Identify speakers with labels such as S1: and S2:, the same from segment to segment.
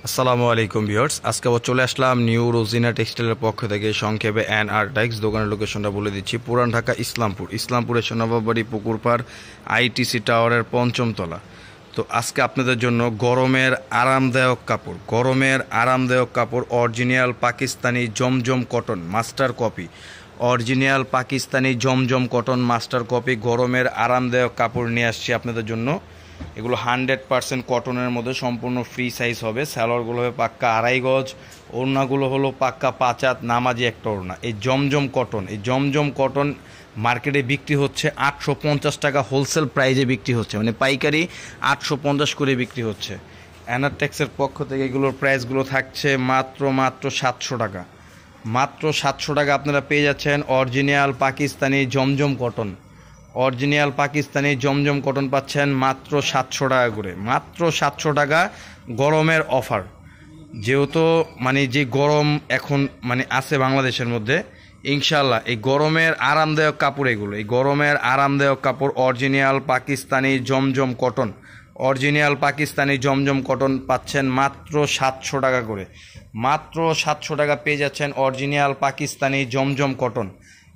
S1: আসসালামু আলাইকুম ভিউয়ার্স, আজকে আবার চলে আসলাম নিউ রোজিনা টেক্সটাইলের পক্ষ থেকে। সংক্ষেপে এনআর টাইক্স দোকানের লোকেশনটা বলে দিচ্ছি। পুরান ঢাকা ইসলামপুরের সোনাবাবাড়ি পুকুরপাড় আইটিসি টাওয়ারের ৫ম তলা। তো আজকে আপনাদের জন্য গরমের আরামদায়ক কাপড় অরিজিনাল পাকিস্তানি জমজম কটন মাস্টার কপি, গরমের আরামদায়ক কাপড় নিয়ে আসছি আপনাদের জন্য। এগুলো 100% কটনের মধ্যে সম্পূর্ণ ফ্রি সাইজ হবে। স্যালোয়ারগুলো হবে পাক্কা 2.5 গজ, ওড়নাগুলো হলো পাক্কা 5 হাত নামাজি একটা ওড়না। এই জমজম কটন মার্কেটে বিক্রি হচ্ছে 850 টাকা, হোলসেল প্রাইজে বিক্রি হচ্ছে, মানে পাইকারি 850 করে বিক্রি হচ্ছে। অ্যানারটেক্সের পক্ষ থেকে এগুলোর প্রাইসগুলো থাকছে মাত্র 700 টাকা। মাত্র 700 টাকা আপনারা পেয়ে যাচ্ছেন অরিজিনাল পাকিস্তানি জমজম কটন পাচ্ছেন মাত্র 700 টাকা করে। মাত্র 700 টাকা গরমের অফার। যেহেতু মানে যে গরম এখন মানে আছে বাংলাদেশের মধ্যে, ইনশাল্লাহ এই গরমের আরামদায়ক কাপড় অরিজিনাল পাকিস্তানি জমজম কটন পাচ্ছেন মাত্র 700 টাকা করে। মাত্র 700 টাকা পেয়ে যাচ্ছেন অরিজিনাল পাকিস্তানি জমজম কটন।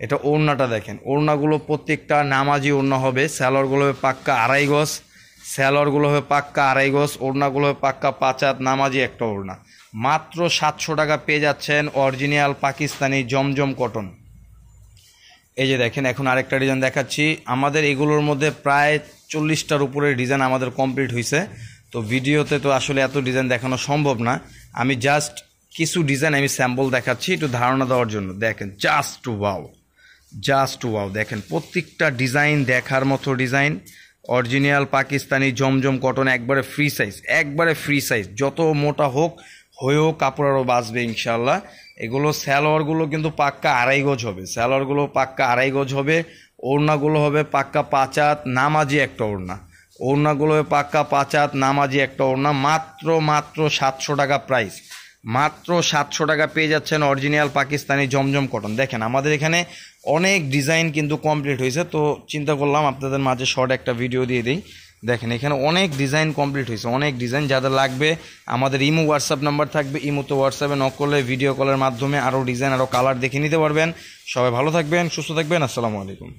S1: এটা ওড়নাটা দেখেন, ওড়নাগুলো প্রত্যেকটা নামাজি ওড়না হবে। স্যালোয়ারগুলো হবে পাক্কা 2.5 গজ, ওড়নাগুলো হবে পাক্কা 5 হাত নামাজি একটা ওড়না। মাত্র 700 টাকা পেয়ে যাচ্ছেন অরিজিনাল পাকিস্তানি জমজম কটন। এই যে দেখেন, এখন আরেকটা ডিজাইন দেখাচ্ছি। আমাদের এগুলোর মধ্যে প্রায় 40টার উপরে ডিজাইন আমাদের কমপ্লিট হয়েছে। তো ভিডিওতে তো আসলে এত ডিজাইন দেখানো সম্ভব না। আমি জাস্ট কিছু ডিজাইন স্যাম্পল দেখাচ্ছি একটু ধারণা দেওয়ার জন্য। দেখেন, জাস্ট ওয়াও দেখেন, প্রত্যেকটা ডিজাইন দেখার মতো ডিজাইন। অরিজিনাল পাকিস্তানি জমজম কটন, একবারে ফ্রি সাইজ, যত মোটা হয়েও কাপড় আরও বাঁচবে ইনশাল্লাহ। এগুলো স্যালোয়ারগুলো কিন্তু পাক্কা 2.5 গজ হবে। ওড়নাগুলো হবে পাক্কা 5 হাত নামাজি একটা ওড়না। মাত্র 700 টাকা প্রাইস। মাত্র 700 টাকা পেয়ে যাচ্ছেন অরিজিনাল পাকিস্তানি জমজম কটন। দেখেন, আমাদের এখানে অনেক ডিজাইন কিন্তু কমপ্লিট হয়েছে, তো চিন্তা করলাম আপনাদের মাঝে শর্ট একটা ভিডিও দিয়ে দিই। দেখেন, এখানে অনেক ডিজাইন কমপ্লিট হয়েছে, যাদের লাগবে আমাদের ইমো হোয়াটসঅ্যাপ নাম্বার থাকবে। ইমোতে হোয়াটসঅ্যাপে নক করলে ভিডিও কলের মাধ্যমে আরও ডিজাইন আরও কালার দেখে নিতে পারবেন। সবাই ভালো থাকবেন, সুস্থ থাকবেন। আসসালামু আলাইকুম।